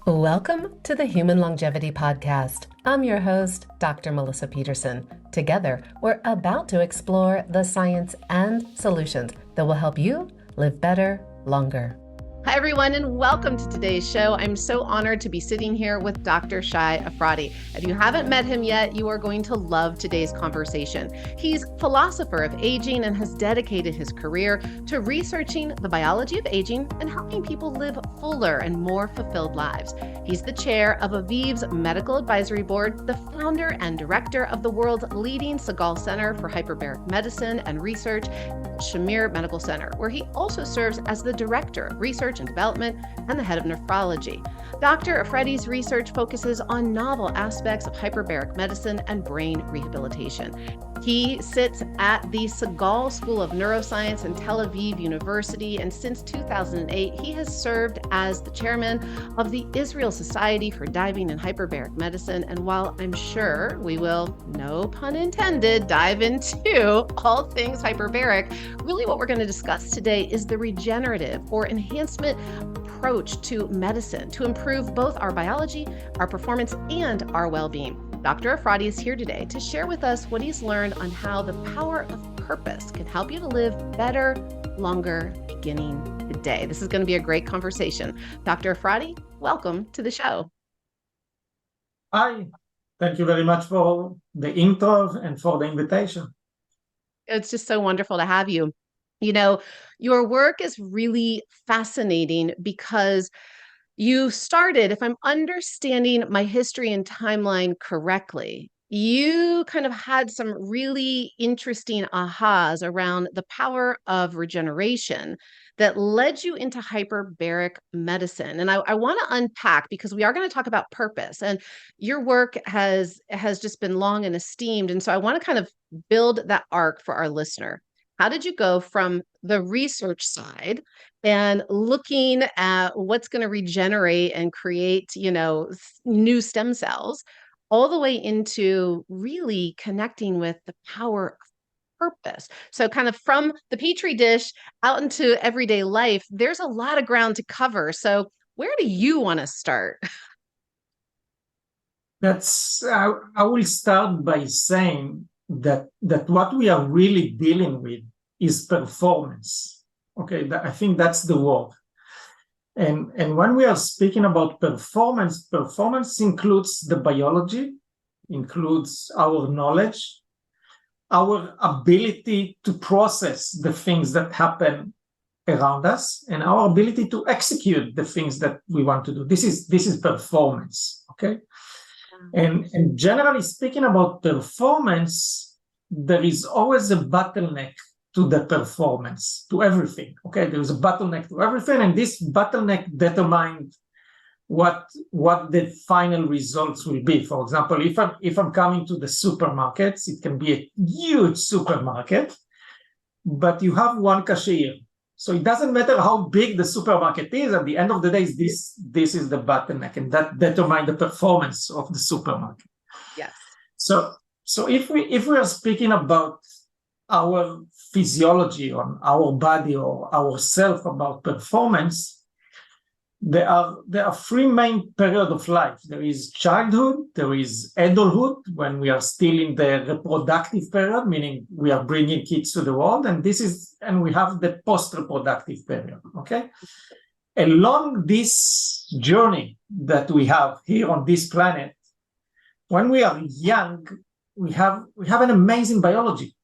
Welcome to the Human Longevity Podcast. I'm your host, Dr. Melissa Peterson. Together, we're about to explore the science and solutions that will help you live better, longer. Hi, everyone, and welcome to today's show. I'm so honored to be sitting here with Dr. Shai Efrati. If you haven't met him yet, you are going to love today's conversation. He's philosopher of aging and has dedicated his career to researching the biology of aging and helping people live fuller and more fulfilled lives. He's the chair of Aviv's Medical Advisory Board, the founder and director of the world's leading Sagol Center for Hyperbaric Medicine and Research, Shamir Medical Center, where he also serves as the director of research and development and the head of nephrology. Dr. Efrati's research focuses on novel aspects of hyperbaric medicine and brain rehabilitation. He sits at the Sagol School of Neuroscience in Tel Aviv University, and since 2008, he has served as the chairman of the Israel Society for Diving and Hyperbaric Medicine. And while I'm sure we will, no pun intended, dive into all things hyperbaric, really what we're going to discuss today is the regenerative or enhancement approach to medicine to improve both our biology, our performance, and our well-being. Dr. Efrati is here today to share with us what he's learned on how the power of purpose can help you to live better, longer, beginning today. This is going to be a great conversation. Dr. Efrati, welcome to the show. Hi, thank you very much for the intro and for the invitation. It's just so wonderful to have you. You know, your work is really fascinating because you started, if I'm understanding my history and timeline correctly, you kind of had some really interesting ahas around the power of regeneration that led you into hyperbaric medicine. And I want to unpack, because we are going to talk about purpose, and your work has just been long and esteemed. And so I want to kind of build that arc for our listener. How did you go from the research side and looking at what's going to regenerate and create, new stem cells, all the way into really connecting with the power of purpose? So kind of from the petri dish out into everyday life, there's a lot of ground to cover. So where do you want to start? I will start by saying that what we are really dealing with is performance. Okay, I think that's the word. And when we are speaking about performance includes the biology, includes our knowledge, our ability to process the things that happen around us, and our ability to execute the things that we want to do. This is performance. Okay. And generally speaking about performance, there is always a bottleneck to the performance, to everything. Okay, there is a bottleneck to everything, and this bottleneck determines what the final results will be. For example, if I'm coming to the supermarkets, it can be a huge supermarket, but you have one cashier. So it doesn't matter how big the supermarket is. At the end of the day, this is the bottleneck, and that determines the performance of the supermarket. Yes. So if we are speaking about our physiology on our body or ourself about performance, there are three main periods of life. There is childhood, there is adulthood, when we are still in the reproductive period, meaning we are bringing kids to the world, and we have the post-reproductive period. Okay, along this journey that we have here on this planet, when we are young, we have an amazing biology.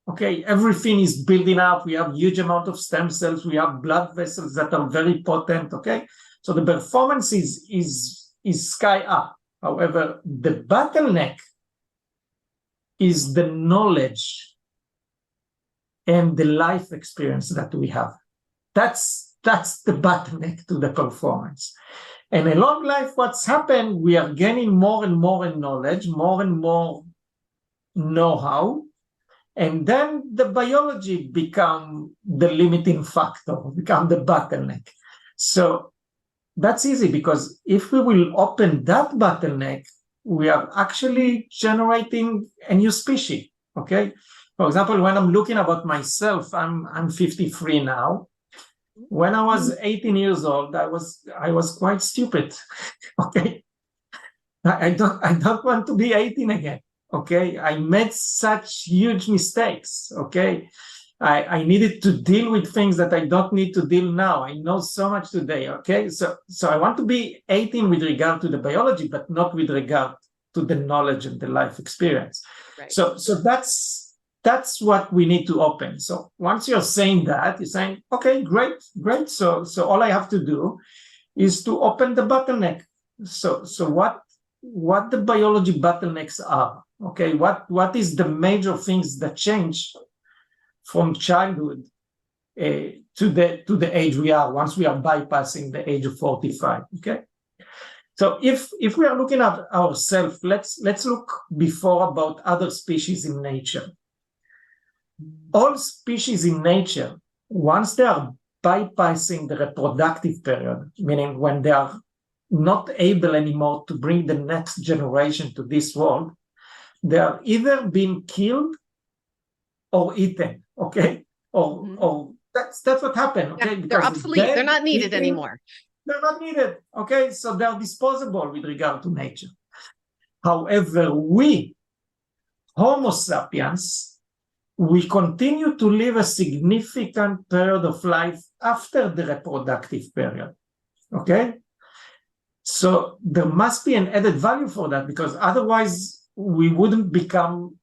Okay, everything is building up. We have huge amount of stem cells. We have blood vessels that are very potent. Okay, so the performance is sky up. However, the bottleneck is the knowledge and the life experience that we have. That's the bottleneck to the performance. And along life, what's happened? We are gaining more and more in knowledge, more and more know-how. And then the biology become the limiting factor, become the bottleneck. So that's easy, because if we will open that bottleneck, we are actually generating a new species. Okay. For example, when I'm looking about myself, I'm 53 now. When I was 18 years old, I was quite stupid. Okay. I don't want to be 18 again. Okay. I made such huge mistakes. Okay. I needed to deal with things that I don't need to deal now. I know so much today. Okay. So I want to be 18 with regard to the biology, but not with regard to the knowledge and the life experience. Right. So that's what we need to open. So once you're saying that, you're saying, okay, great. So all I have to do is to open the bottleneck. So what the biology bottlenecks are? Okay, what is the major things that change from childhood to the age we are once we are bypassing the age of 45? Okay. So if we are looking at ourselves, let's look before about other species in nature. All species in nature, once they are bypassing the reproductive period, meaning when they are not able anymore to bring the next generation to this world, they are either being killed or eaten, okay? Or that's what happened, okay? Yeah, they're obsolete. They're not needed anymore. They're not needed, okay? So they're disposable with regard to nature. However, we, Homo sapiens, we continue to live a significant period of life after the reproductive period, okay? So there must be an added value for that, because otherwise we wouldn't become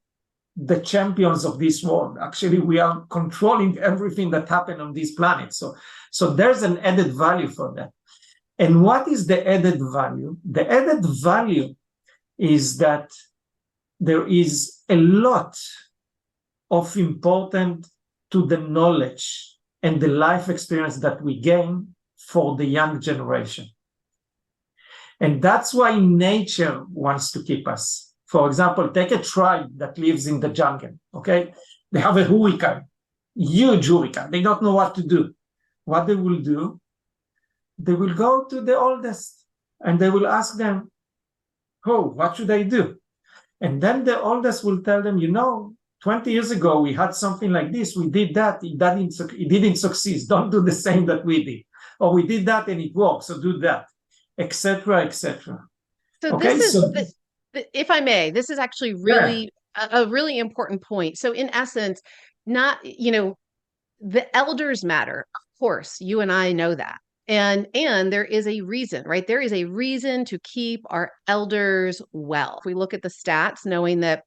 the champions of this world. Actually, we are controlling everything that happened on this planet. So there's an added value for that. And what is the added value? The added value is that there is a lot of important to the knowledge and the life experience that we gain for the young generation. And that's why nature wants to keep us. For example, take a tribe that lives in the jungle, okay? They have a hurricane, huge hurricane. They don't know what to do. What they will do, they will go to the oldest and they will ask them, oh, what should I do? And then the oldest will tell them, 20 years ago, we had something like this. We did that. It didn't succeed. Don't do the same that we did. Or we did that and it worked, so do that, etc., etc. So okay, this is, if I may, this is actually really a really important point. So in essence, not, the elders matter. Of course, you and I know that. And there is a reason, right? There is a reason to keep our elders well. If we look at the stats, knowing that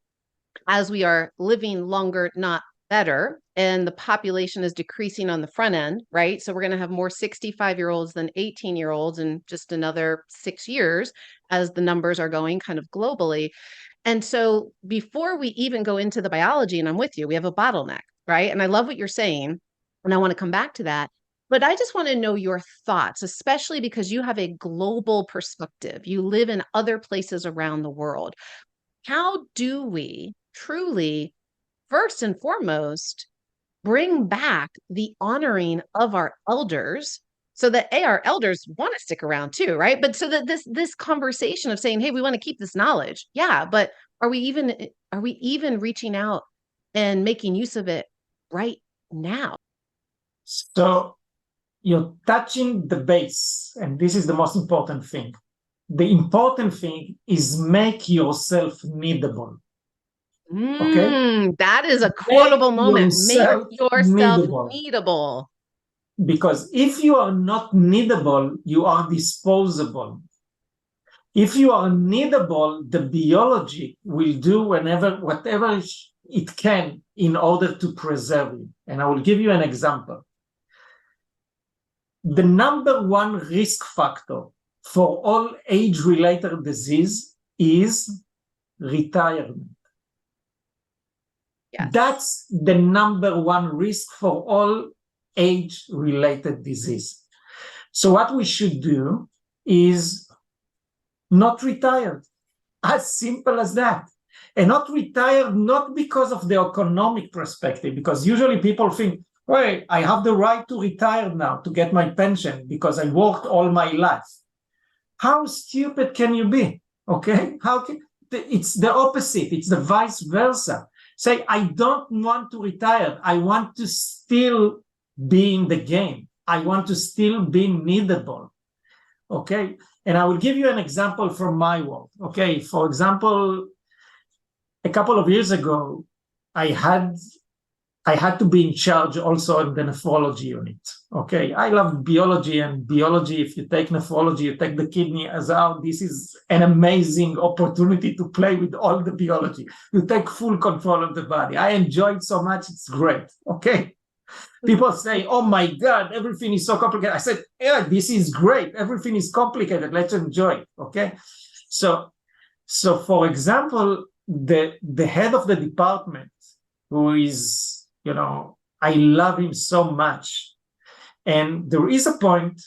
as we are living longer, not better, and the population is decreasing on the front end, right? So we're going to have more 65-year-olds than 18-year-olds in just another 6 years as the numbers are going kind of globally. And so before we even go into the biology, and I'm with you, we have a bottleneck, right? And I love what you're saying, and I want to come back to that. But I just want to know your thoughts, especially because you have a global perspective. You live in other places around the world. How do we truly, first and foremost, bring back the honoring of our elders so that our elders want to stick around too, right? But so that this conversation of saying, hey, we want to keep this knowledge. Yeah, but are we even reaching out and making use of it right now? So you're touching the base, and this is the most important thing. The important thing is make yourself needable. Okay, that is a quotable moment. Make yourself needable. Because if you are not needable, you are disposable. If you are needable, the biology will do whatever it can in order to preserve you. And I will give you an example. The number one risk factor for all age-related disease is retirement. Yes. That's the number one risk for all age-related disease. So what we should do is not retire. As simple as that. And not retire not because of the economic perspective, because usually people think, well, I have the right to retire now to get my pension because I worked all my life. How stupid can you be? Okay? It's the opposite. It's the vice versa. Say, I don't want to retire. I want to still be in the game. I want to still be needable. Okay. And I will give you an example from my world. Okay. For example, a couple of years ago, I had to be in charge also in the nephrology unit. Okay, I love biology, and biology, if you take nephrology, you take the kidney as out, this is an amazing opportunity to play with all the biology. You take full control of the body. I enjoy it so much, it's great. Okay. People say, oh my God, everything is so complicated. I said, yeah, this is great. Everything is complicated. Let's enjoy it. Okay. So for example, the head of the department, who is, I love him so much. And there is a point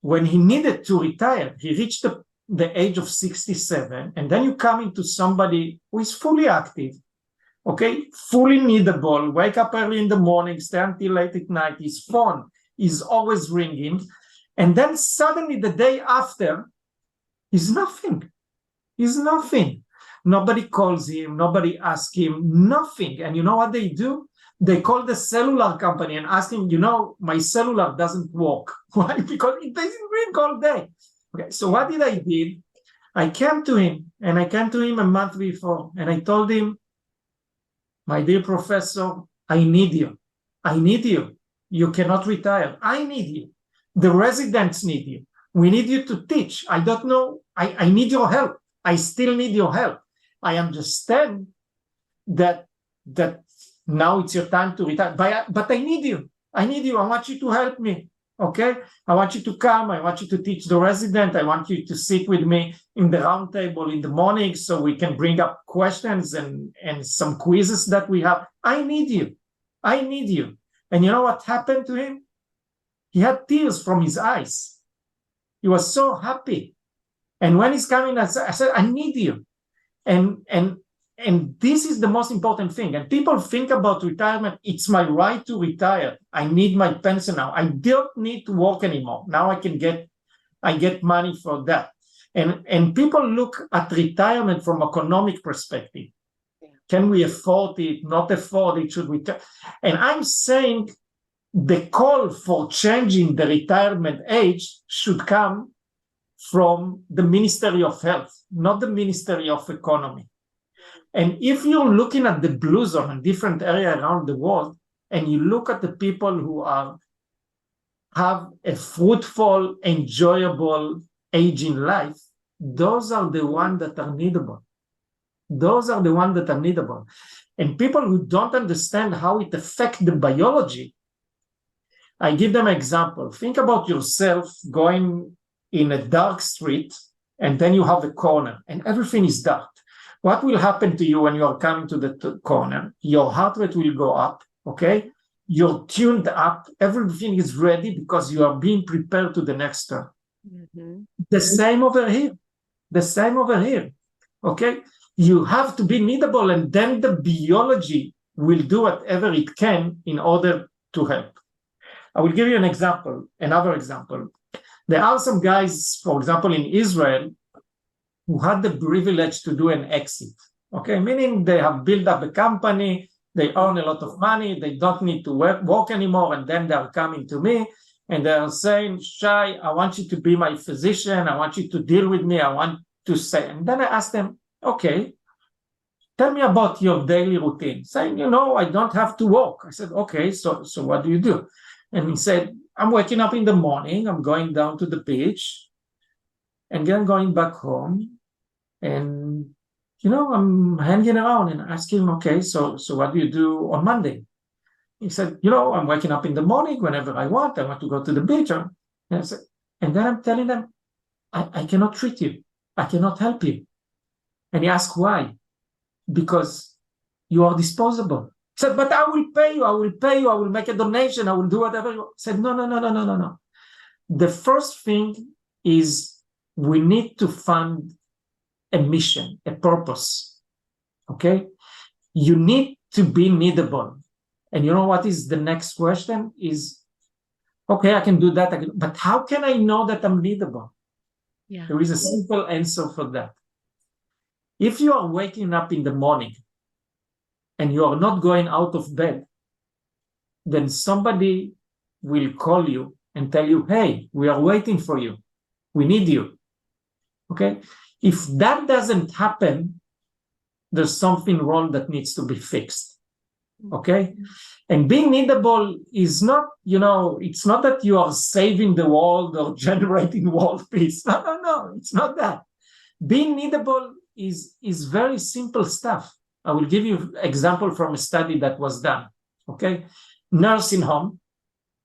when he needed to retire. He reached the age of 67. And then you come into somebody who is fully active, okay, fully needable, wake up early in the morning, stay until late at night. His phone is always ringing. And then suddenly the day after, he's nothing. He's nothing. Nobody calls him, nobody asks him, nothing. And you know what they do? They call the cellular company and ask him, my cellular doesn't work. Why? Because it doesn't ring all day. Okay, so what did I do? I came to him a month before, and I told him, my dear professor, I need you. I need you. You cannot retire. I need you. The residents need you. We need you to teach. I don't know. I need your help. I still need your help. I understand that now it's your time to retire, but I need you. I need you. I want you to help me. Okay? I want you to come. I want you to teach the resident. I want you to sit with me in the round table in the morning so we can bring up questions and some quizzes that we have. I need you. I need you. And you know what happened to him? He had tears from his eyes. He was so happy. And when he's coming, I said, I need you. And this is the most important thing. And people think about retirement. It's my right to retire. I need my pension now. I don't need to work anymore. Now I get money for that. And people look at retirement from economic perspective. Can we afford it? Not afford it? Should we? And I'm saying the call for changing the retirement age should come from the Ministry of Health, not the Ministry of Economy. And if you're looking at the blue zone in different areas around the world, and you look at the people who have a fruitful, enjoyable age in life, those are the ones that are needable. Those are the ones that are needable. And people who don't understand how it affects the biology, I give them an example. Think about yourself going in a dark street, and then you have a corner, and everything is dark. What will happen to you when you are coming to the corner? Your heart rate will go up, okay? You're tuned up. Everything is ready because you are being prepared to the next turn. Mm-hmm. The same over here. The same over here, okay? You have to be needable, and then the biology will do whatever it can in order to help. I will give you another example. There are some guys, for example, in Israel, who had the privilege to do an exit, okay? Meaning they have built up a company, they earn a lot of money, they don't need to work anymore, and then they are coming to me, and they are saying, Shai, I want you to be my physician, I want you to deal with me, I want to say. And then I ask them, okay, tell me about your daily routine. Saying, I don't have to work. I said, okay, so what do you do? And he said, I'm waking up in the morning, I'm going down to the beach, and then going back home, and I'm hanging around and asking him, okay, so what do you do on Monday? He said, I'm waking up in the morning whenever I want to go to the beach. And then I'm telling them, I cannot treat you. I cannot help you. And he asked why? Because you are disposable. He said, but I will pay you, I will make a donation, I will do whatever you want. I said, no. The first thing is we need to fund a mission, a purpose, okay? You need to be needable. And you know what is the next question is, okay, I can do that, but how can I know that I'm needable? Yeah. There is a simple answer for that. If you are waking up in the morning and you are not going out of bed, then somebody will call you and tell you, hey, we are waiting for you. We need you. Okay? If that doesn't happen, there's something wrong that needs to be fixed. Okay? And being needable is not, it's not that you are saving the world or generating world peace. No, it's not that. Being needable is very simple stuff. I will give you an example from a study that was done. Okay? Nursing home.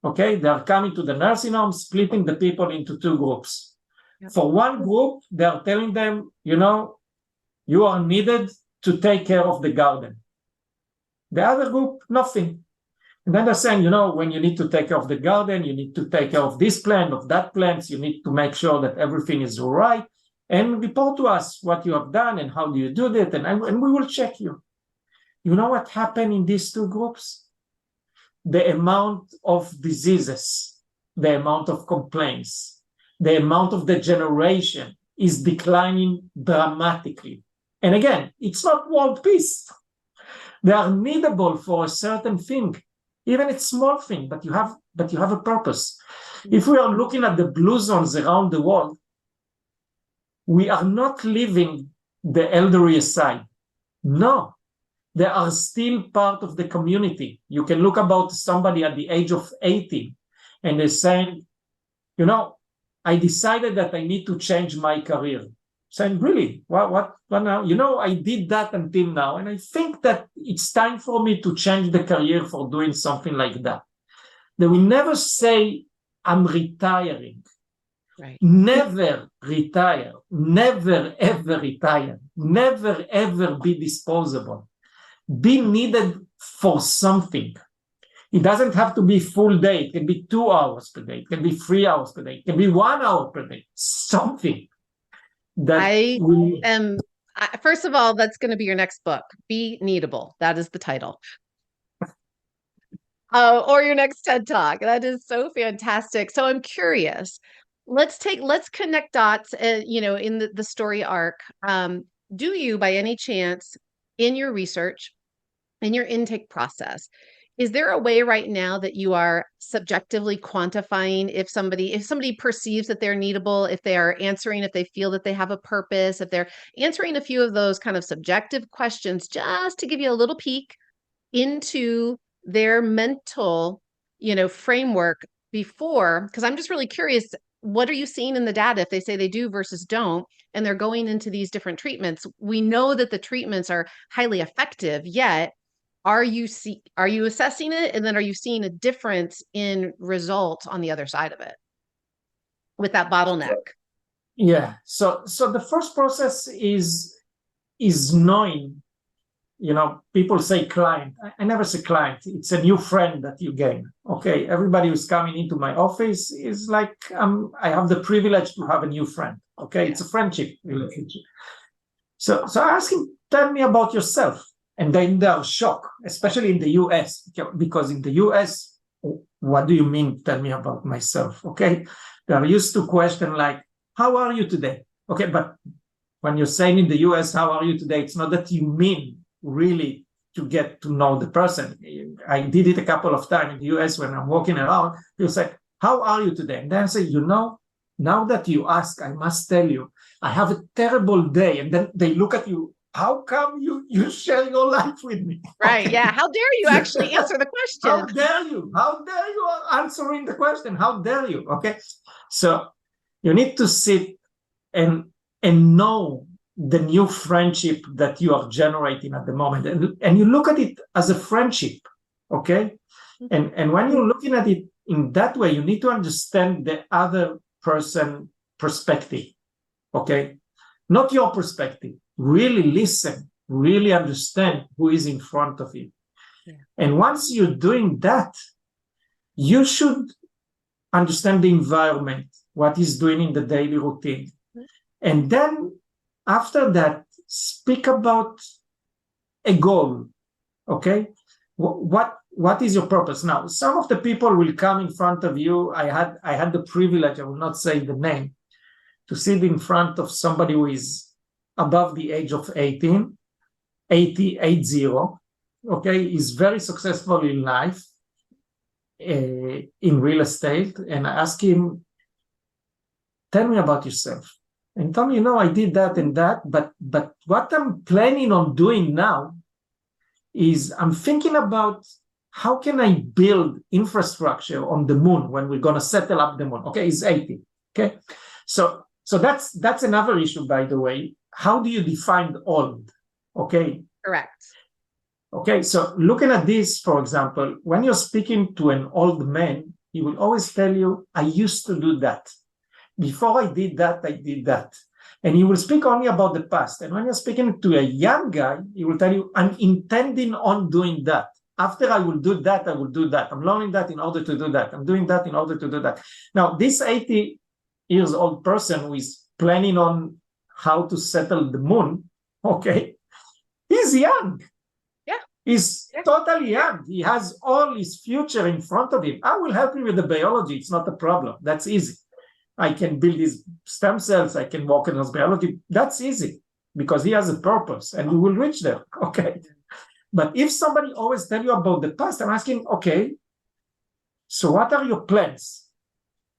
Okay? They are coming to the nursing home, splitting the people into two groups. Yep. For one group, they are telling them, you are needed to take care of the garden. The other group, nothing. And then they're saying, when you need to take care of the garden, you need to take care of this plant, of that plant, you need to make sure that everything is all right, and report to us what you have done and how do you do that, and we will check you. You know what happened in these two groups? The amount of diseases, the amount of complaints, the amount of degeneration is declining dramatically. And again, it's not world peace. They are needable for a certain thing, even a small thing, but you have a purpose. If we are looking at the blue zones around the world, we are not leaving the elderly aside. No, they are still part of the community. You can look about somebody at the age of 80, and they're saying, I decided that I need to change my career. Saying, really, what now? I did that until now, and I think that it's time for me to change the career for doing something like that. They will never say, I'm retiring. Right. Never retire. Never, ever retire. Never, ever be disposable. Be needed for something. It doesn't have to be full day. It can be 2 hours per day. It can be 3 hours per day. It can be 1 hour per day. Something. First of all, that's going to be your next book. Be Needable. That is the title. Or your next TED Talk. That is so fantastic. So I'm curious. Let's connect dots, in the story arc. Do you, by any chance, in your research, in your intake process, is there a way right now that you are subjectively quantifying if somebody perceives that they're needable, if they are answering, if they feel that they have a purpose, if they're answering a few of those kind of subjective questions, just to give you a little peek into their mental, framework before, because I'm just really curious, what are you seeing in the data if they say they do versus don't, and they're going into these different treatments? We know that the treatments are highly effective, yet are you assessing it, and then are you seeing a difference in results on the other side of it with that bottleneck? Yeah. So the first process is knowing. People say client. I never say client. It's a new friend that you gain. Okay. Everybody who's coming into my office is like I have the privilege to have a new friend. Okay. Yeah. It's a friendship relationship. So I ask him, tell me about yourself. And then they are shocked, especially in the US, because in the US, what do you mean, tell me about myself? Okay. They are used to question like, how are you today? Okay. But when you're saying in the US, how are you today? It's not that you mean really to get to know the person. I did it a couple of times in the US when I'm walking around. You say, how are you today? And then I say, now that you ask, I must tell you, I have a terrible day. And then they look at you, how come you share your life with me? Right. Okay. Yeah. How dare you actually answer the question? How dare you? How dare you answering the question? How dare you? Okay. So you need to sit and know the new friendship that you are generating at the moment. And you look at it as a friendship. Okay. And when you're looking at it in that way, you need to understand the other person perspective. Okay. Not your perspective. Really listen, really understand who is in front of you. Yeah. And once you're doing that, you should understand the environment, what he's doing in the daily routine. Mm-hmm. And then after that, speak about a goal. Okay? What is your purpose? Now, some of the people will come in front of you. I had the privilege, I will not say the name, to sit in front of somebody who is above the age of 80, okay, is very successful in life. in real estate, and I asked him, tell me about yourself. And he told me, I did that and that, but what I'm planning on doing now is I'm thinking about how can I build infrastructure on the moon when we're going to settle up the moon. Okay, he's 80. Okay, so that's another issue, by the way. How do you define old? Okay, correct. Okay, so looking at this, for example, when you're speaking to an old man, he will always tell you, I used to do that. Before I did that, I did that. And he will speak only about the past. And when you're speaking to a young guy, he will tell you, I'm intending on doing that. After I will do that, I will do that. I'm learning that in order to do that. I'm doing that in order to do that. Now, this 80 years old person who is planning on how to settle the moon, okay, he's young. He's totally young. He has all his future in front of him. I will help him with the biology. It's not a problem. That's easy. I can build his stem cells. I can work in his biology. That's easy because he has a purpose and we will reach there. Okay. But if somebody always tell you about the past, I'm asking, okay, so what are your plans?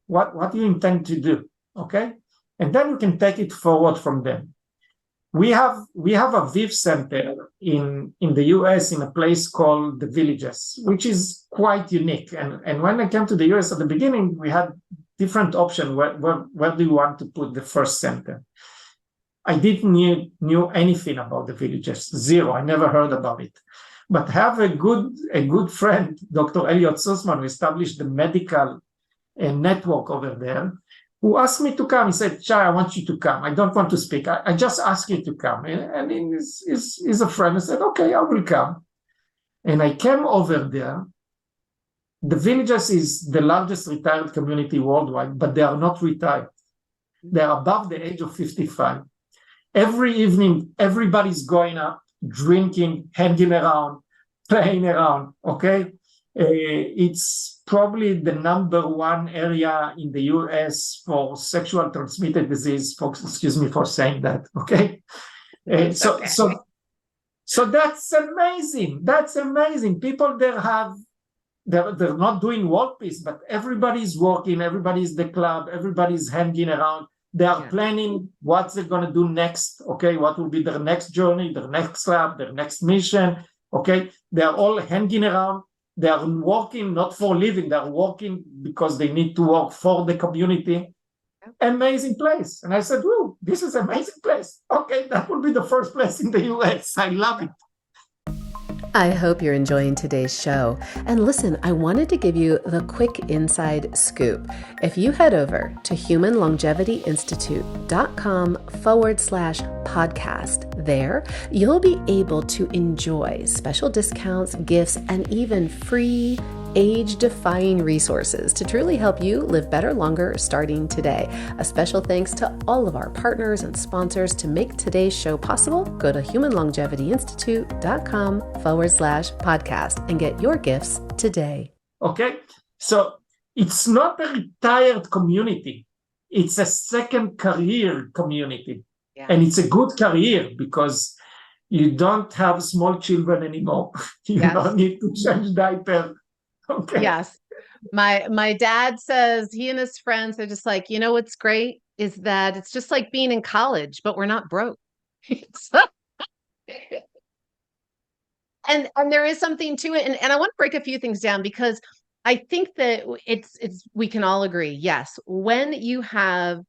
What do you intend to do? Okay. And then you can take it forward from there. We have a VIV center in the US in a place called the Villages, which is quite unique. And when I came to the US at the beginning, we had different options. Where do you want to put the first center? I didn't knew anything about the Villages, zero. I never heard about it. But have a good friend, Dr. Elliot Sussman, who established the medical network over there, who asked me to come. He said, Shai, I want you to come. I don't want to speak. I just ask you to come. And he's a friend. I said, okay, I will come. And I came over there. The Villages is the largest retired community worldwide, but they are not retired. They're above the age of 55. Every evening, everybody's going up, drinking, hanging around, playing around, okay? It's probably the number one area in the US for sexual transmitted disease. Folks, excuse me for saying that, okay? So that's amazing. That's amazing. People there they're not doing world peace, but everybody's working, everybody's the club, everybody's hanging around. They are planning what they're going to do next, okay? What will be their next journey, their next lab, their next mission, okay? They are all hanging around. They are working not for living. They are working because they need to work for the community. Amazing place. And I said, "Whoa, this is an amazing place. Okay, that will be the first place in the US. I love it." I hope you're enjoying today's show. And listen, I wanted to give you the quick inside scoop. If you head over to humanlongevityinstitute.com/podcast, there you'll be able to enjoy special discounts, gifts, and even free age-defying resources to truly help you live better longer starting today. A special thanks to all of our partners and sponsors to make today's show possible. Go to humanlongevityinstitute.com/podcast and get your gifts today. Okay, so it's not a retired community. It's a second career community. And it's a good career because you don't have small children anymore. You don't need to change diapers. Okay. Yes. My dad says he and his friends are just like, what's great is that it's just like being in college, but we're not broke. And there is something to it. And I want to break a few things down because I think that we can all agree. Yes. When you have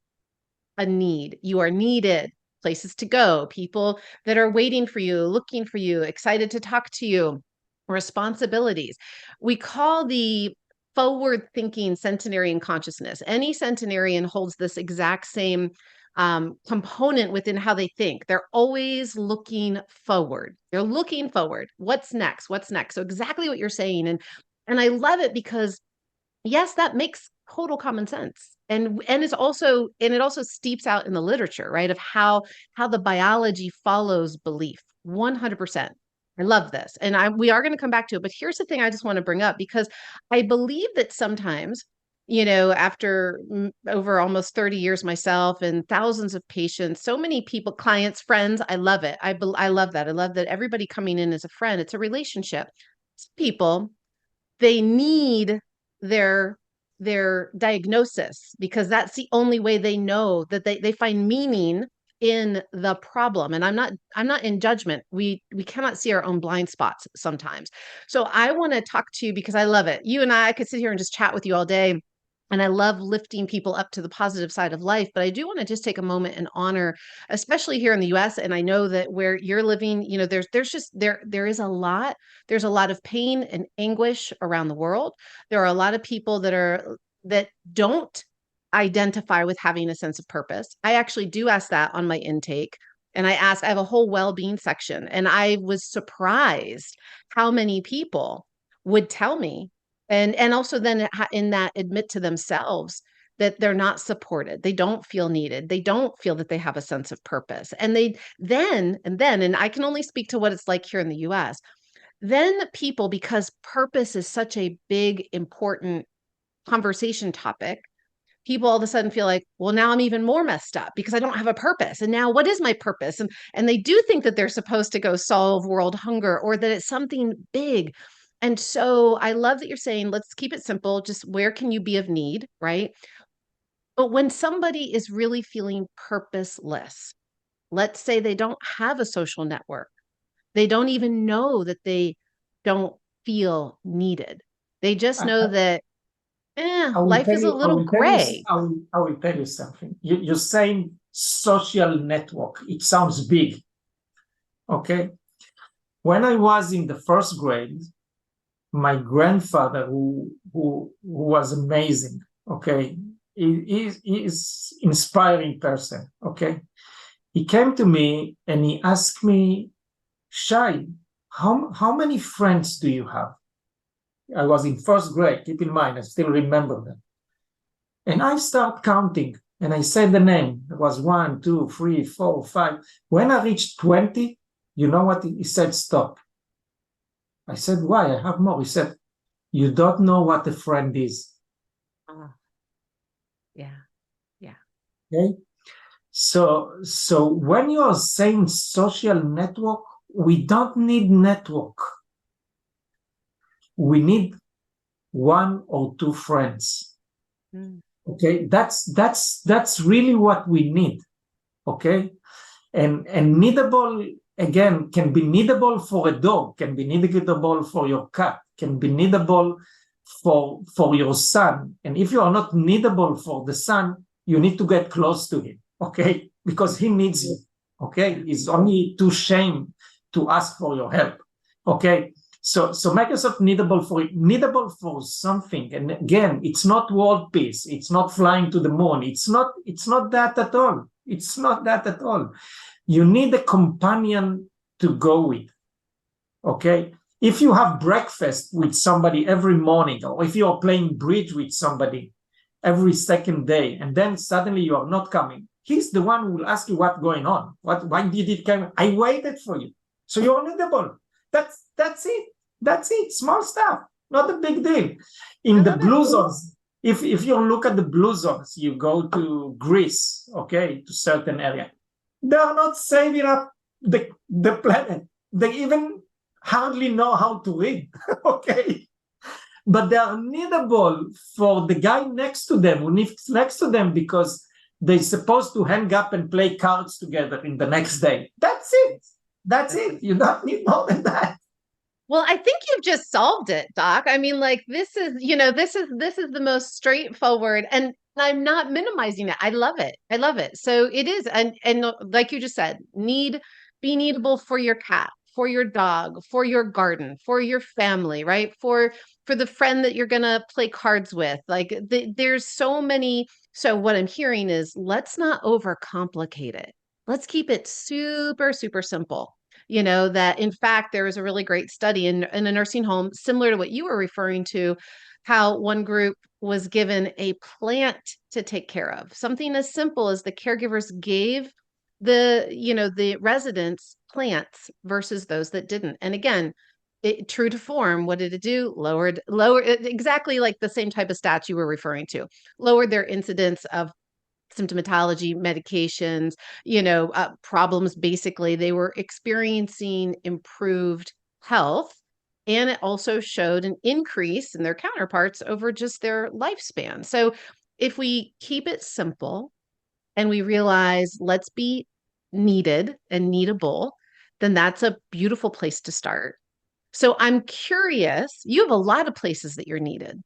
a need, you are needed, places to go, people that are waiting for you, looking for you, excited to talk to you, responsibilities. We call the forward-thinking centenarian consciousness. Any centenarian holds this exact same component within how they think. They're always looking forward. They're looking forward. What's next? What's next? So exactly what you're saying. And I love it because, yes, that makes total common sense. And it also steeps out in the literature, right? Of how the biology follows belief. 100%. I love this. And we are going to come back to it. But here's the thing I just want to bring up, because I believe that sometimes, after over almost 30 years myself and thousands of patients, so many people, clients, friends, I love it. I love that. I love that everybody coming in as a friend. It's a relationship. Some people, they need their diagnosis, because that's the only way they know that they find meaning in the problem. And I'm not in judgment. We cannot see our own blind spots sometimes. So I want to talk to you because I love it. You and I could sit here and just chat with you all day. And I love lifting people up to the positive side of life. But I do want to just take a moment and honor, especially here in the US. And I know that where you're living, you know, there is a lot, there's a lot of pain and anguish around the world. There are a lot of people that don't identify with having a sense of purpose. I actually do ask that on my intake. And I have a whole well-being section. And I was surprised how many people would tell me, and also then in that admit to themselves that they're not supported. They don't feel needed. They don't feel that they have a sense of purpose. And and I can only speak to what it's like here in the US. Then people, because purpose is such a big, important conversation topic, people all of a sudden feel like, well, now I'm even more messed up because I don't have a purpose. And now what is my purpose? And they do think that they're supposed to go solve world hunger or that it's something big. And so I love that you're saying, let's keep it simple. Just where can you be of need, right? But when somebody is really feeling purposeless, let's say they don't have a social network, they don't even know that they don't feel needed. They just I, know that life is a little gray. I will tell you something. You're saying social network. It sounds big. Okay. When I was in the first grade, my grandfather, who was amazing, okay, he is inspiring person, okay. He came to me and he asked me, Shai, how many friends do you have? I was in first grade, keep in mind, I still remember them. And I start counting and I said the name. It was 1, 2, 3, 4, 5. When I reached 20, you know what? He said, stop. I said, why? I have more. He said, you don't know what a friend is. Yeah. Yeah. Okay. So when you are saying social network, we don't need network. We need 1 or 2 friends. Okay, that's really what we need. Okay, and needable again can be needable for a dog, can be needable for your cat, can be needable for your son. And if you are not needable for the son, you need to get close to him. Okay, because he needs you. Okay, he's only too ashamed to ask for your help. Okay. So Microsoft needable for something. And again, it's not world peace. It's not flying to the moon. It's not that at all. It's not that at all. You need a companion to go with. Okay. If you have breakfast with somebody every morning, or if you are playing bridge with somebody every second day, and then suddenly you are not coming, he's the one who will ask you what's going on. Why did it come? I waited for you. So you're needable. That's it. That's it. Small stuff. Not a big deal. In the blue zones, if you look at the blue zones, you go to Greece, okay, to certain area. They are not saving up the planet. They even hardly know how to read, okay? But they are needable for the guy next to them, who lives next to them, because they're supposed to hang up and play cards together in the next day. That's it. That's it. You don't need more than that. Well, I think you've just solved it, Doc. I mean, like this is the most straightforward, and I'm not minimizing it. I love it. I love it. So it is, and like you just said, be needable for your cat, for your dog, for your garden, for your family, right? For the friend that you're gonna play cards with. Like there's so many. So what I'm hearing is let's not overcomplicate it. Let's keep it super, super simple. That in fact, there was a really great study in a nursing home, similar to what you were referring to, how one group was given a plant to take care of. Something as simple as the caregivers gave the residents plants versus those that didn't. And again, true to form, what did it do? Lowered exactly like the same type of stats you were referring to, lowered their incidence of symptomatology, medications, problems. Basically, they were experiencing improved health And it also showed an increase in their counterparts over just their lifespan. So if we keep it simple and we realize let's be needed and needable, then that's a beautiful place to start. So I'm curious, you have a lot of places that you're needed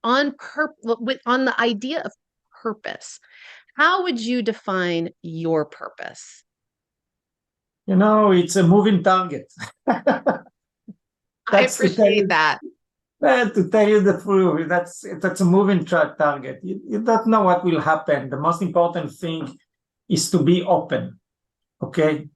on the idea of purpose. How would you define your purpose? It's a moving target. I appreciate that. To tell you the truth, that's a moving target. You don't know what will happen. The most important thing is to be open, okay?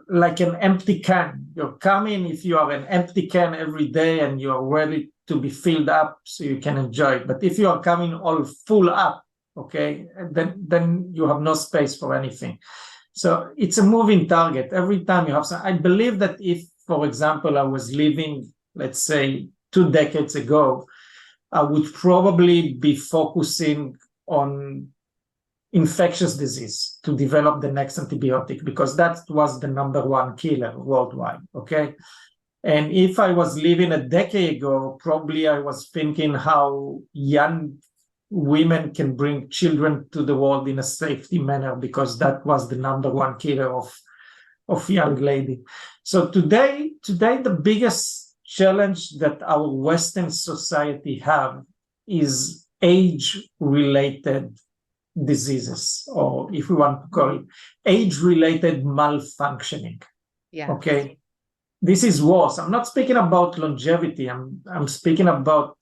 Like an empty can. You're coming, if you have an empty can every day and you're ready to be filled up so you can enjoy it. But if you are coming all full up, okay, then you have no space for anything. So it's a moving target. Every time you have some, I believe that if, for example, I was living, let's say, 2 decades ago, I would probably be focusing on infectious disease to develop the next antibiotic, because that was the #1 killer worldwide, okay? And if I was living a decade ago, probably I was thinking how young women can bring children to the world in a safety manner, because that was the #1 killer of young lady. So today, the biggest challenge that our Western society have is age-related diseases, or if we want to call it age-related malfunctioning. Yeah. Okay. This is worse. I'm not speaking about longevity. I'm speaking about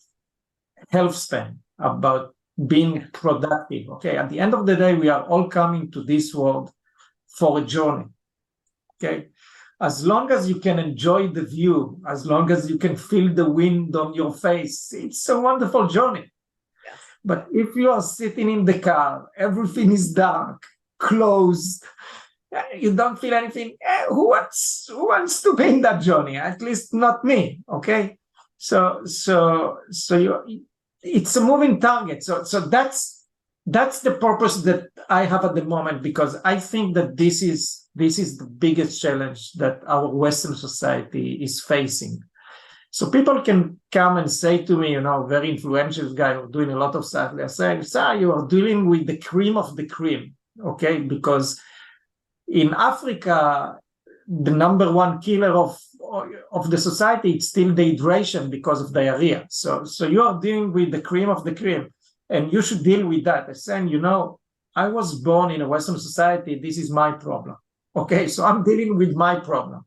health span, about being productive. Okay. At the end of the day, we are all coming to this world for a journey. Okay. As long as you can enjoy the view, as long as you can feel the wind on your face, it's a wonderful journey. Yes. But if you are sitting in the car, everything is dark, closed, you don't feel anything, who wants to be in that journey? At least not me, okay? So it's a moving target. So that's the purpose that I have at the moment, because I think that this is the biggest challenge that our Western society is facing. So people can come and say to me, very influential guy who's doing a lot of stuff. They're saying, "Sir, you are dealing with the cream of the cream," okay? Because in Africa, the #1 killer of the society, it's still dehydration because of diarrhea. So you are dealing with the cream of the cream, and you should deal with that. I'm saying, I was born in a Western society. This is my problem. Okay, so I'm dealing with my problem.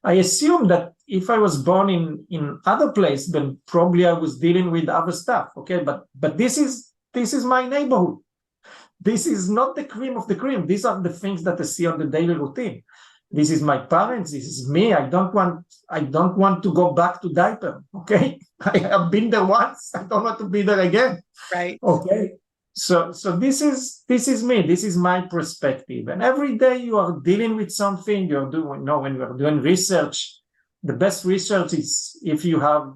I assume that if I was born in other place, then probably I was dealing with other stuff. Okay, but this is my neighborhood. This is not the cream of the cream. These are the things that I see on the daily routine. This is my parents. This is me. I don't want to go back to diaper. Okay, I have been there once. I don't want to be there again. Right. Okay. So this is me. This is my perspective. And every day you are dealing with something. You're doing. When you are doing research, the best research is if you have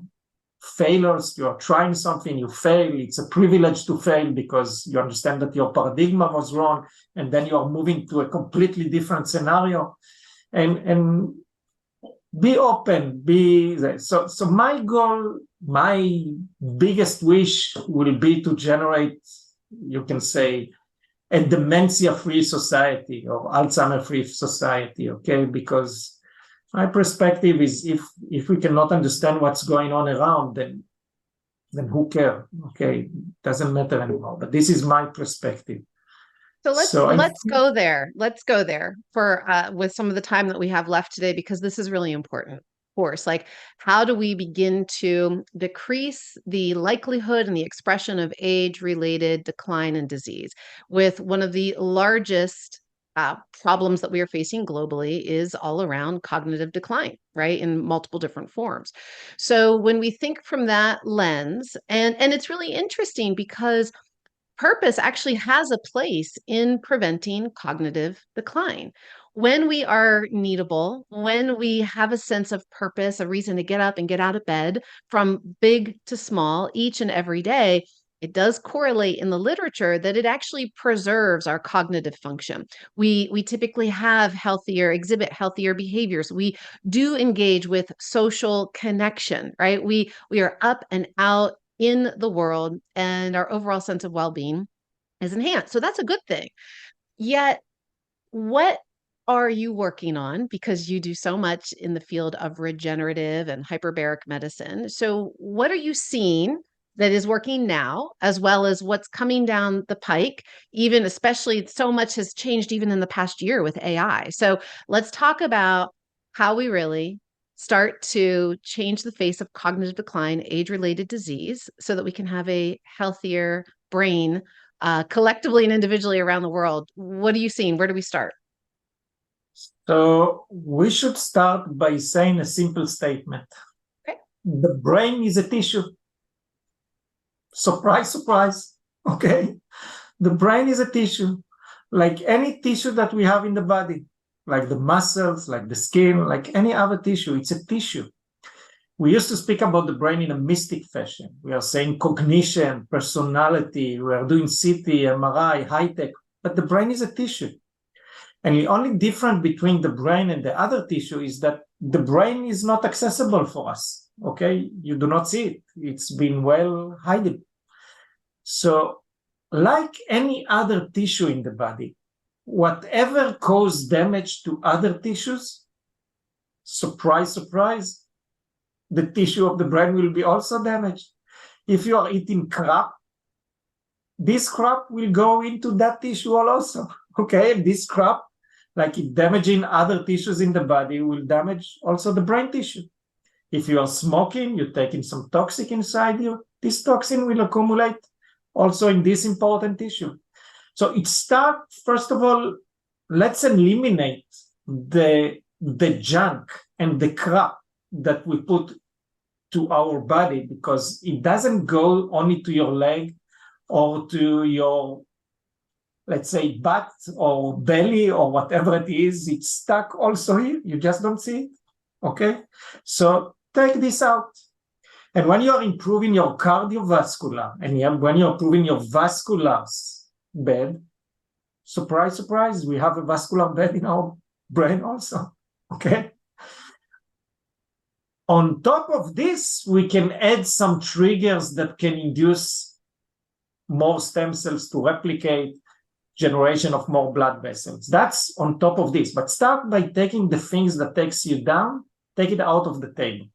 failures, you're trying something, you fail. It's a privilege to fail, because you understand that your paradigm was wrong, and then you're moving to a completely different scenario. And be open, so my goal, my biggest wish will be to generate, you can say, a dementia-free society or Alzheimer-free society, okay? Because my perspective is if we cannot understand what's going on around, then who cares? Okay, doesn't matter anymore. But this is my perspective. So let's go there. Let's go there for with some of the time that we have left today, because this is really important. Of course, like, how do we begin to decrease the likelihood and the expression of age-related decline and disease? With one of the largest problems that we are facing globally is all around cognitive decline, right, in multiple different forms. So when we think from that lens, and it's really interesting because purpose actually has a place in preventing cognitive decline. When we are needable, when we have a sense of purpose, a reason to get up and get out of bed from big to small each and every day, it does correlate in the literature that it actually preserves our cognitive function. We typically exhibit healthier behaviors. We do engage with social connection, right? We are up and out in the world, and our overall sense of well-being is enhanced. So that's a good thing. Yet, what are you working on? Because you do so much in the field of regenerative and hyperbaric medicine. So, what are you seeing that is working now, as well as what's coming down the pike? Even especially, so much has changed even in the past year with AI. So, let's talk about how we really start to change the face of cognitive decline, age-related disease, so that we can have a healthier brain collectively and individually around the world. What are you seeing? Where do we start? So we should start by saying a simple statement. Okay. The brain is a tissue. Surprise, surprise. Okay. The brain is a tissue, like any tissue that we have in the body, like the muscles, like the skin, like any other tissue. It's a tissue. We used to speak about the brain in a mystic fashion. We are saying cognition, personality, we are doing CT, MRI, high tech, but the brain is a tissue. And the only difference between the brain and the other tissue is that the brain is not accessible for us, okay? You do not see it. It's been well hidden. So like any other tissue in the body, whatever caused damage to other tissues, surprise, surprise, the tissue of the brain will be also damaged. If you are eating crap, this crap will go into that tissue also, okay? This crap, like it damaging other tissues in the body, will damage also the brain tissue. If you are smoking, you're taking some toxic inside you, this toxin will accumulate also in this important tissue. So it starts, first of all, let's eliminate the junk and the crap that we put to our body, because it doesn't go only to your leg or to your, let's say, butt or belly or whatever it is. It's stuck also here. You just don't see it. Okay? So take this out. And when you are improving your cardiovascular and when you're improving your vascular bed, surprise, surprise, we have a vascular bed in our brain also. Okay? On top of this, we can add some triggers that can induce more stem cells to replicate, generation of more blood vessels. That's on top of this. But start by taking the things that takes you down, take it out of the table.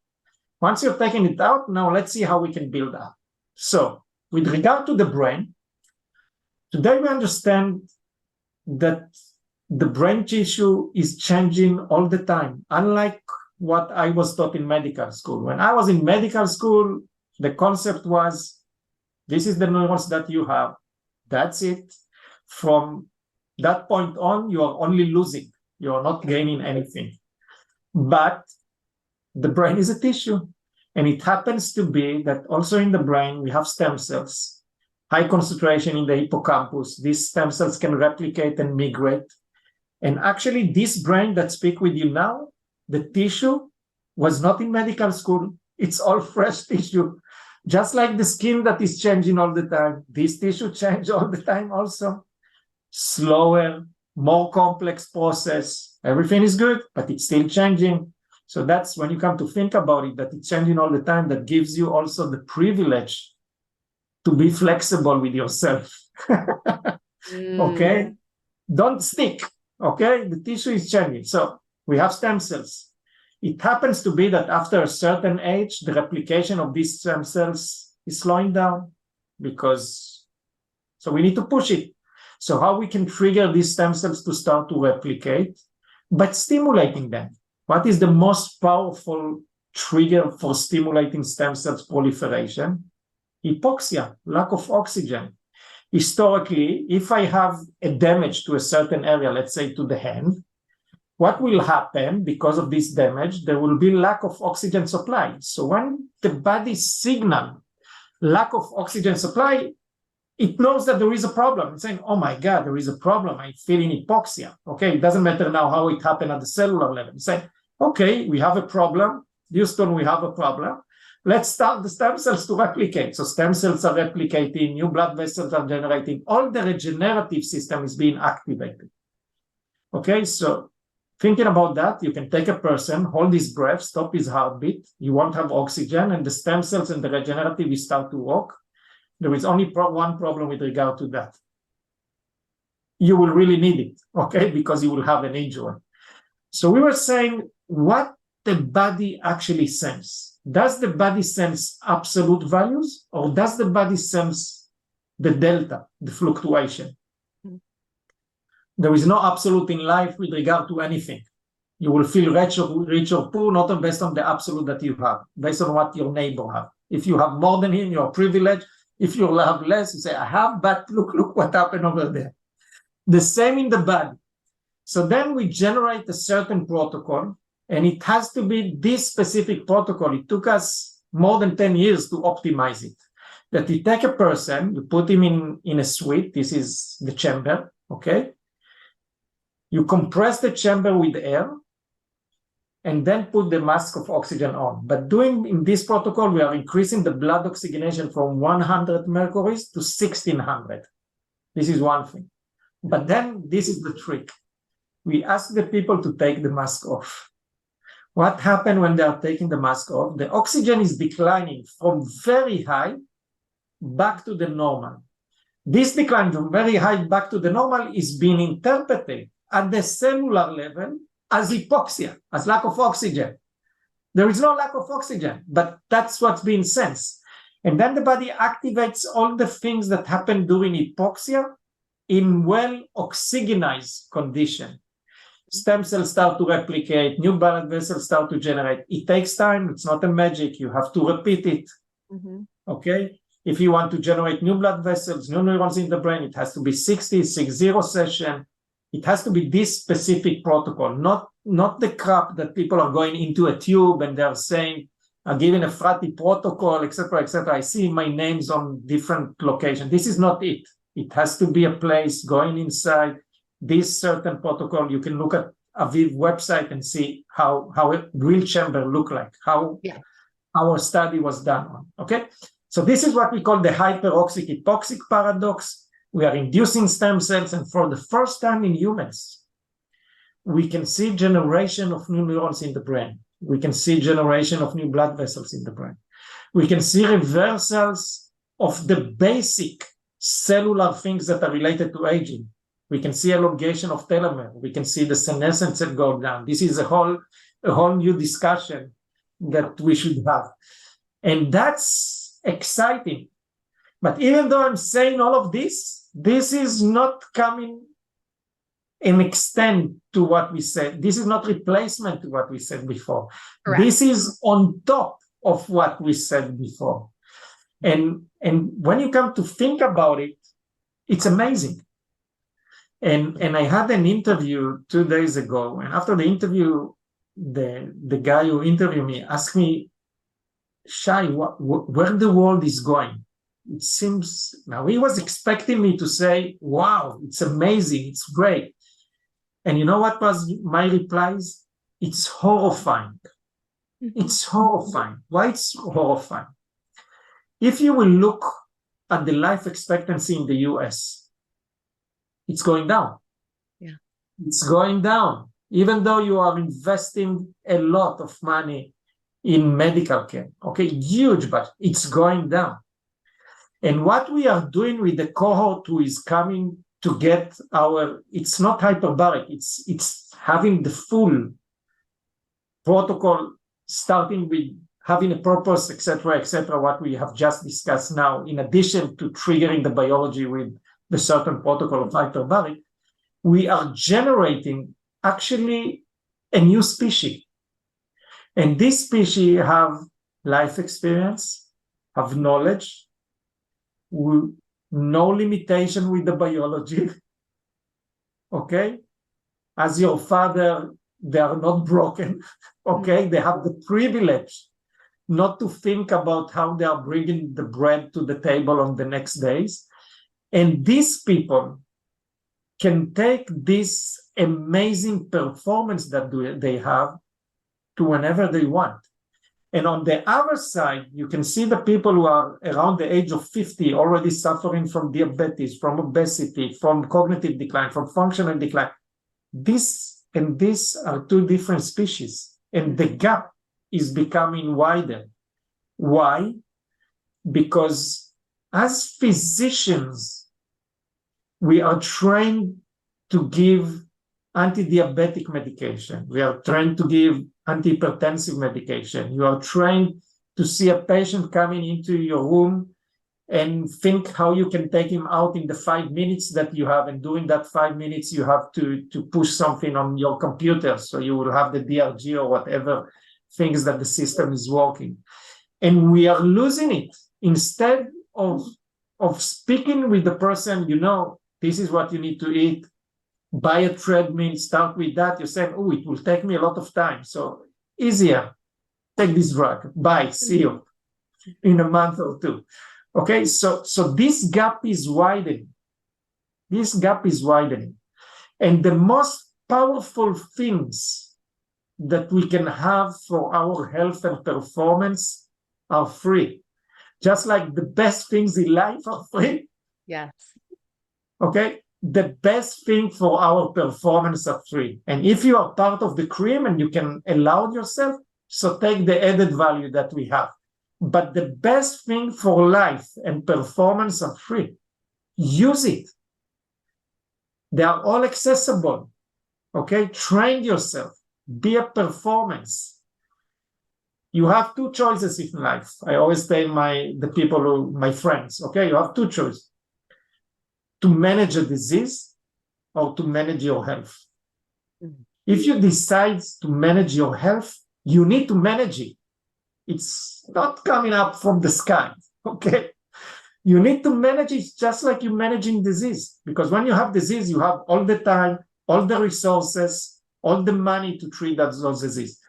Once you're taking it out, now let's see how we can build up. So with regard to the brain, today we understand that the brain tissue is changing all the time, unlike what I was taught in medical school. When I was in medical school, the concept was, this is the neurons that you have. That's it. From that point on, you are only losing. You are not gaining anything. But the brain is a tissue. And it happens to be that also in the brain, we have stem cells, high concentration in the hippocampus. These stem cells can replicate and migrate. And actually, this brain that speaks with you now, the tissue was not in medical school. It's all fresh tissue. Just like the skin that is changing all the time, this tissue changes all the time also. Slower, more complex process. Everything is good, but it's still changing. So that's when you come to think about it, that it's changing all the time, that gives you also the privilege to be flexible with yourself. Okay? Don't stick. Okay? The tissue is changing. So we have stem cells. It happens to be that after a certain age, the replication of these stem cells is slowing down so we need to push it. So how we can trigger these stem cells to start to replicate, but stimulating them. What is the most powerful trigger for stimulating stem cells proliferation? Hypoxia, lack of oxygen. Historically, if I have a damage to a certain area, let's say to the hand, what will happen because of this damage? There will be lack of oxygen supply. So when the body signals lack of oxygen supply, it knows that there is a problem. It's saying, oh my God, there is a problem. I'm feeling hypoxia. Okay, it doesn't matter now how it happened at the cellular level. It's saying, okay, we have a problem. Houston, we have a problem. let's start the stem cells to replicate. So stem cells are replicating, new blood vessels are generating, all the regenerative system is being activated. Okay, so thinking about that, you can take a person, hold his breath, stop his heartbeat, you won't have oxygen, and the stem cells and the regenerative will start to work. There is only one problem with regard to that. You will really need it, okay, because you will have an injury. So we were saying what the body actually sense. Does the body sense absolute values, or does the body sense the delta, the fluctuation? There is no absolute in life with regard to anything. You will feel rich or poor, not based on the absolute that you have, based on what your neighbor have. If you have more than him, you're privileged. If you have less, you say, I have, but look what happened over there. The same in the body. So then we generate a certain protocol, and it has to be this specific protocol. It took us more than 10 years to optimize it. That you take a person, you put him in a suite. This is the chamber, okay? You compress the chamber with air, and then put the mask of oxygen on. But doing in this protocol, we are increasing the blood oxygenation from 100 mercuries to 1600. This is one thing. But then this is the trick. We ask the people to take the mask off. What happened when they are taking the mask off? The oxygen is declining from very high back to the normal. This decline from very high back to the normal is being interpreted at the cellular level as hypoxia, as lack of oxygen. There is no lack of oxygen, but that's what's being sensed. And then the body activates all the things that happen during hypoxia in well-oxygenized condition. Stem cells start to replicate, new blood vessels start to generate. It takes time, it's not a magic, you have to repeat it, okay? If you want to generate new blood vessels, new neurons in the brain, it has to be 60 session. It has to be this specific protocol, not the crap that people are going into a tube and they're saying, I'm giving a Efrati protocol, etc., etc. I see my names on different locations. This is not it. It has to be a place going inside this certain protocol. You can look at Aviv website and see how a real chamber look like, how our study was done on, okay? So this is what we call the hyperoxic hypoxic paradox. We are inducing stem cells, and for the first time in humans, we can see generation of new neurons in the brain. We can see generation of new blood vessels in the brain. We can see reversals of the basic cellular things that are related to aging. We can see elongation of telomere. We can see the senescence that go down. This is a whole new discussion that we should have. And that's exciting. But even though I'm saying all of this, this is not coming in extent to what we said. This is not replacement to what we said before. Correct. This is on top of what we said before. And when you come to think about it, it's amazing. And I had an interview 2 days ago, and after the interview, the guy who interviewed me asked me, Shai, where the world is going? It seems, now he was expecting me to say, wow, it's amazing, it's great. And you know what was my replies? It's horrifying. It's horrifying. Why it's horrifying? If you will look at the life expectancy in the US, it's going down. Yeah. It's going down. Even though you are investing a lot of money in medical care, okay, huge, but it's going down. And what we are doing with the cohort who is coming to get it's not hyperbaric, it's having the full protocol, starting with having a purpose, etc., what we have just discussed now, in addition to triggering the biology with the certain protocol of hyperbaric, we are generating actually a new species. And this species have life experience, have knowledge, no limitation with the biology, okay? As your father, they are not broken, okay? They have the privilege not to think about how they are bringing the bread to the table on the next days. And these people can take this amazing performance that they have to whenever they want. And on the other side, you can see the people who are around the age of 50 already suffering from diabetes, from obesity, from cognitive decline, from functional decline. This and this are two different species, and the gap is becoming wider. Why? Because as physicians, we are trained to give anti-diabetic medication. We are trained to give antihypertensive medication. You are trained to see a patient coming into your room and think how you can take him out in the 5 minutes that you have. And during that 5 minutes, you have to push something on your computer. So you will have the DRG or whatever things that the system is working. And we are losing it. Instead of speaking with the person, this is what you need to eat, buy a treadmill, start with that. You're saying, oh, it will take me a lot of time. So easier, take this drug, bye, see you in a month or two. Okay, so this gap is widening. This gap is widening. And the most powerful things that we can have for our health and performance are free. Just like the best things in life are free. Yes. Okay, the best thing for our performance are free. And if you are part of the cream and you can allow yourself, so take the added value that we have. But the best thing for life and performance are free. Use it. They are all accessible. Okay, train yourself. Be a performance. You have two choices in life. I always tell my friends, okay, you have two choices. To manage a disease or to manage your health. Mm-hmm. If you decide to manage your health, you need to manage it. It's not coming up from the sky, okay? You need to manage it just like you're managing disease. Because when you have disease, you have all the time, all the resources, all the money to treat those diseases.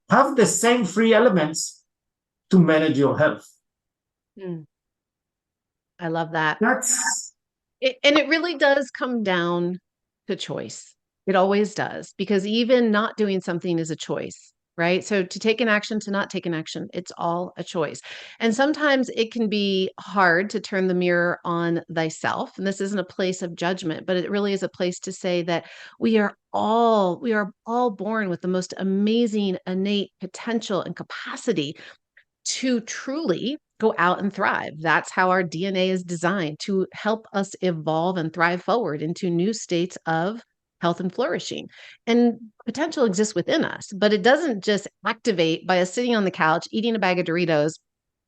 Have the same three elements to manage your health. I love that. And it really does come down to choice. It always does, because even not doing something is a choice, right? So to take an action, to not take an action, it's all a choice. And sometimes it can be hard to turn the mirror on thyself. And this isn't a place of judgment, but it really is a place to say that we are all born with the most amazing innate potential and capacity to truly go out and thrive. That's how our DNA is designed, to help us evolve and thrive forward into new states of health and flourishing. And potential exists within us, but it doesn't just activate by us sitting on the couch, eating a bag of Doritos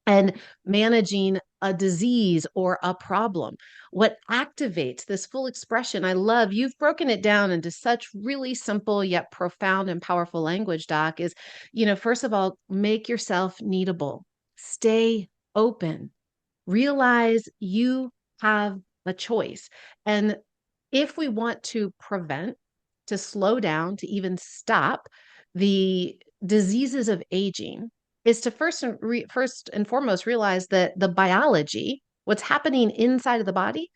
and managing a disease or a problem. What activates this full expression, I love, you've broken it down into such really simple yet profound and powerful language, Doc, is, first of all, make yourself needable. Stay open. Realize you have a choice. And if we want to prevent, to slow down, to even stop the diseases of aging, is to first and foremost realize that the biology, what's happening inside of the body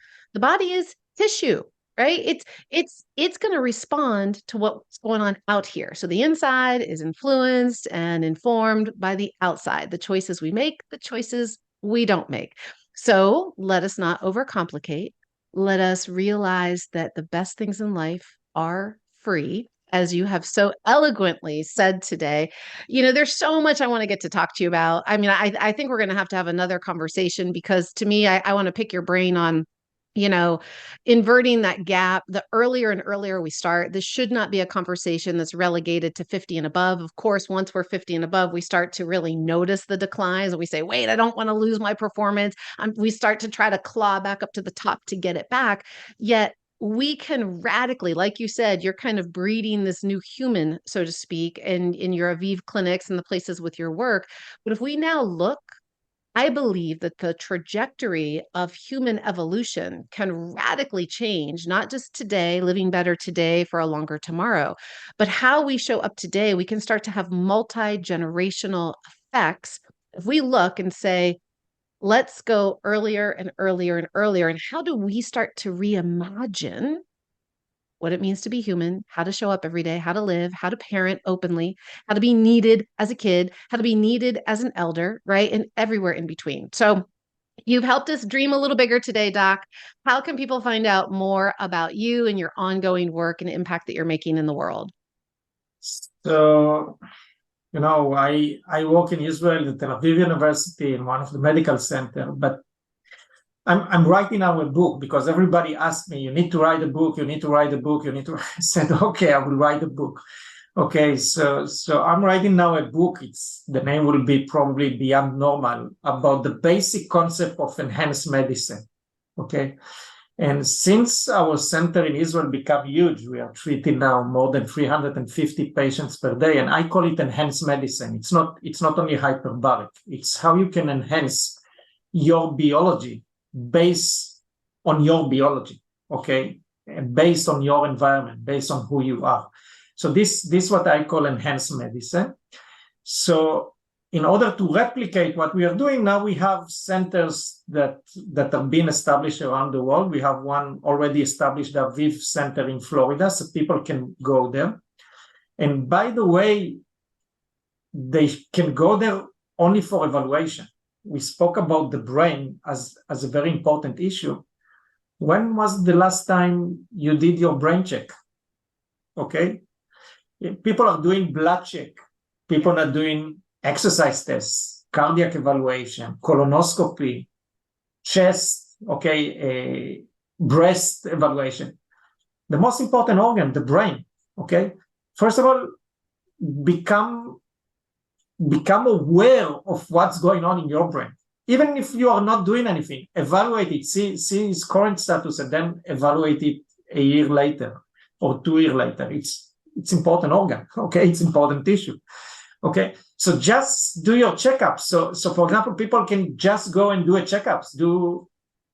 is tissue, right? It's going to respond to what's going on out here. So the inside is influenced and informed by the outside, the choices we make, the choices we don't make. So let us not overcomplicate. Let us realize that the best things in life are free, as you have so eloquently said today. There's so much I want to get to talk to you about. I mean, I think we're going to have another conversation, because to me, I want to pick your brain on, inverting that gap. The earlier and earlier we start, this should not be a conversation that's relegated to 50 and above. Of course, once we're 50 and above, we start to really notice the declines, and we say, wait, I don't want to lose my performance. We start to try to claw back up to the top to get it back. Yet we can radically, like you said, you're kind of breeding this new human, so to speak, in your Aviv clinics and the places with your work. But if we now look, I believe that the trajectory of human evolution can radically change, not just today, living better today for a longer tomorrow, but how we show up today. We can start to have multi-generational effects. If we look and say, let's go earlier and earlier and earlier, and how do we start to reimagine what it means to be human, how to show up every day, how to live, how to parent openly, how to be needed as a kid, how to be needed as an elder, right? And everywhere in between. So you've helped us dream a little bigger today, Doc. How can people find out more about you and your ongoing work and impact that you're making in the world? So, I work in Israel at Tel Aviv University in one of the medical center, but I'm writing now a book because everybody asked me, you need to write a book, you need to write a book, you need to. I said, okay, I will write a book. Okay, so I'm writing now a book. The name will be probably Beyond Normal, about the basic concept of enhanced medicine. Okay, and since our center in Israel became huge, we are treating now more than 350 patients per day, and I call it enhanced medicine. It's not only hyperbaric. It's how you can enhance your biology based on your biology, okay, and based on your environment, based on who you are. So this is what I call enhanced medicine. So in order to replicate what we are doing now, we have centers that have been established around the world. We have one already established, the Aviv Center in Florida, so people can go there. And by the way, they can go there only for evaluation. We spoke about the brain as a very important issue. When was the last time you did your brain check? Okay. People are doing blood check. People are doing exercise tests, cardiac evaluation, colonoscopy, chest, okay, breast evaluation. The most important organ, the brain, okay? First of all, become aware of what's going on in your brain. Even if you are not doing anything, evaluate it, see its current status, and then evaluate it a year later or 2 years later. It's important organ, okay? It's important tissue, okay? So just do your checkups. So for example, people can just go and do a checkups, do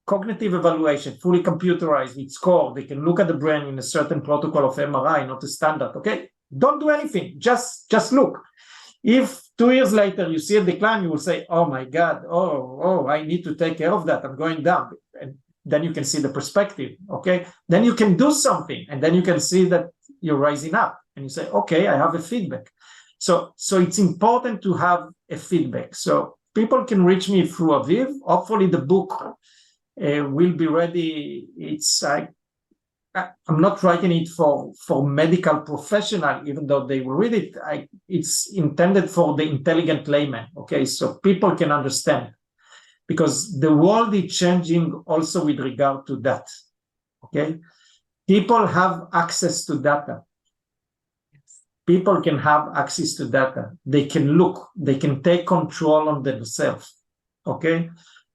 cognitive evaluation, fully computerized with score. They can look at the brain in a certain protocol of MRI, not a standard, okay? Don't do anything, just look. If 2 years later you see a decline, you will say, oh my God, oh, I need to take care of that, I'm going down. And then you can see the perspective, okay? Then you can do something, and then you can see that you're rising up, and you say, okay, I have a feedback. So it's important to have a feedback. So people can reach me through Aviv. Hopefully the book will be ready. I'm not writing it for medical professional, even though they will read it. It's intended for the intelligent layman, okay? So people can understand, because the world is changing also with regard to that, okay? People have access to data. People can have access to data. They can look, they can take control on themselves, okay?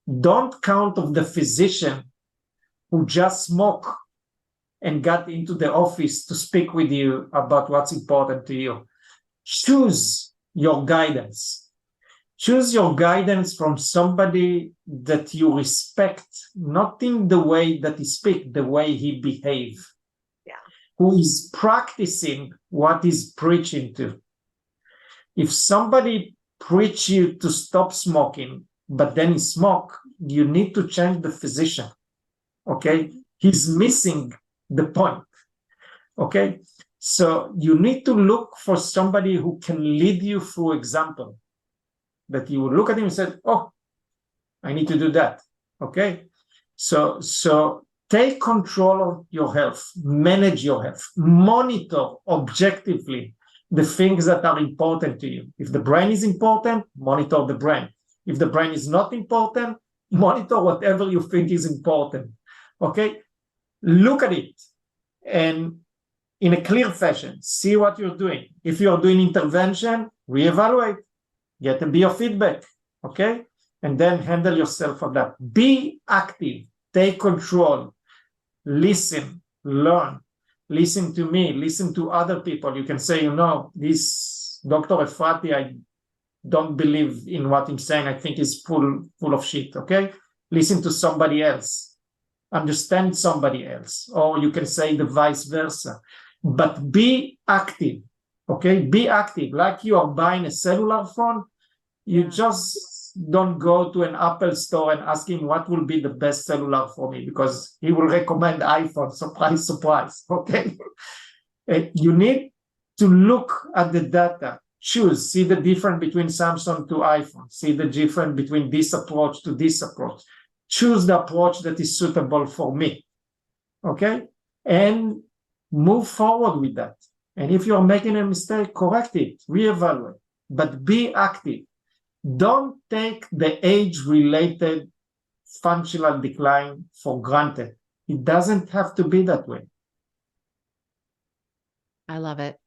Don't count on the physician who just smoked and got into the office to speak with you about what's important to you. Choose your guidance. Choose your guidance from somebody that you respect, not in the way that he speaks, the way he behaves. Yeah. Who is practicing what he's preaching to. If somebody preach you to stop smoking, but then he smoke, you need to change the physician, okay? He's missing the point, okay? So you need to look for somebody who can lead you through example, that you will look at him and say, oh, I need to do that, okay? So take control of your health, manage your health, monitor objectively the things that are important to you. If the brain is important, monitor the brain. If the brain is not important, monitor whatever you think is important, okay? Look at it and in a clear fashion, see what you're doing. If you're doing intervention, reevaluate, get a biofeedback, okay? And then handle yourself on that. Be active, take control, listen, learn, listen to me, listen to other people. You can say, this Dr. Efrati, I don't believe in what I'm saying. I think he's full of shit, okay? Listen to somebody else. Understand somebody else. Or you can say the vice versa. But be active, okay? Be active. Like you are buying a cellular phone, you just don't go to an Apple store and ask him what will be the best cellular for me, because he will recommend iPhone. Surprise, surprise. Okay. You need to look at the data, choose, see the difference between Samsung to iPhone, see the difference between this approach to this approach, choose the approach that is suitable for me. Okay. And move forward with that. And if you're making a mistake, correct it, reevaluate, but be active. Don't take the age-related functional decline for granted. It doesn't have to be that way. I love it.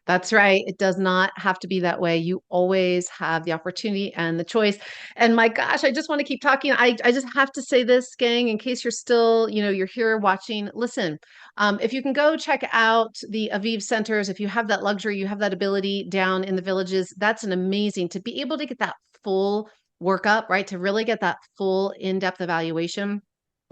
That's right. It does not have to be that way. You always have the opportunity and the choice. And my gosh, I just want to keep talking. I just have to say this, gang, in case you're still, you're here watching. Listen, if you can go check out the Aviv centers, if you have that luxury, you have that ability down in the villages, that's an amazing to be able to get that full workup, right? To really get that full in-depth evaluation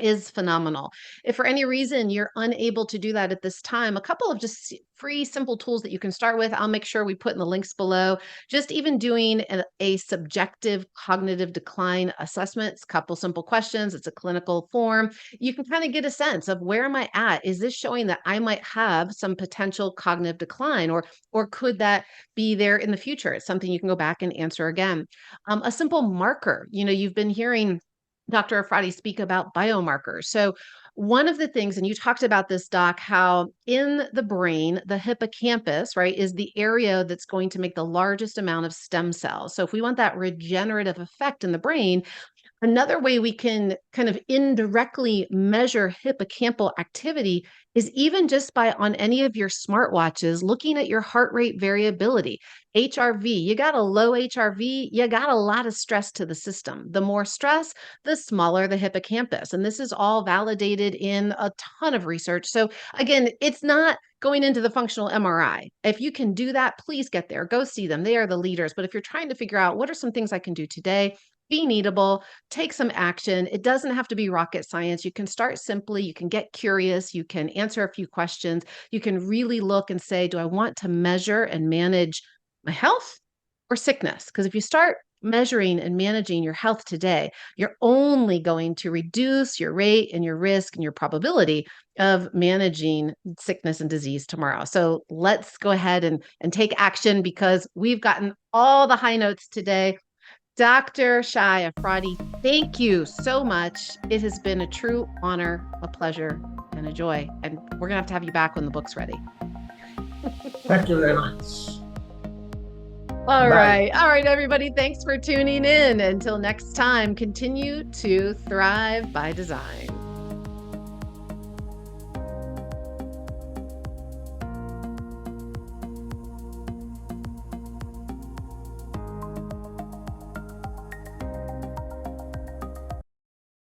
is phenomenal. If for any reason you're unable to do that at this time, a couple of just free, simple tools that you can start with, I'll make sure we put in the links below. Just even doing a subjective cognitive decline assessment, it's a couple simple questions, it's a clinical form. You can kind of get a sense of where am I at? Is this showing that I might have some potential cognitive decline, or could that be there in the future? It's something you can go back and answer again. A simple marker, you've been hearing Dr. Efrati speak about biomarkers. So one of the things, and you talked about this, Doc, how in the brain, the hippocampus, right, is the area that's going to make the largest amount of stem cells. So if we want that regenerative effect in the brain, another way we can kind of indirectly measure hippocampal activity is even just by on any of your smartwatches, looking at your heart rate variability. HRV, you got a low HRV, you got a lot of stress to the system. The more stress, the smaller the hippocampus. And this is all validated in a ton of research. So again, it's not going into the functional MRI. If you can do that, please get there. Go see them. They are the leaders. But if you're trying to figure out what are some things I can do today, be needable, take some action. It doesn't have to be rocket science. You can start simply, you can get curious, you can answer a few questions, you can really look and say, do I want to measure and manage my health or sickness? Because if you start measuring and managing your health today, you're only going to reduce your rate and your risk and your probability of managing sickness and disease tomorrow. So let's go ahead and take action, because we've gotten all the high notes today. Dr. Shai Efrati, thank you so much. It has been a true honor, a pleasure, and a joy. And we're going to have you back when the book's ready. Thank you very much. All right. All right, everybody. Thanks for tuning in. Until next time, continue to thrive by design.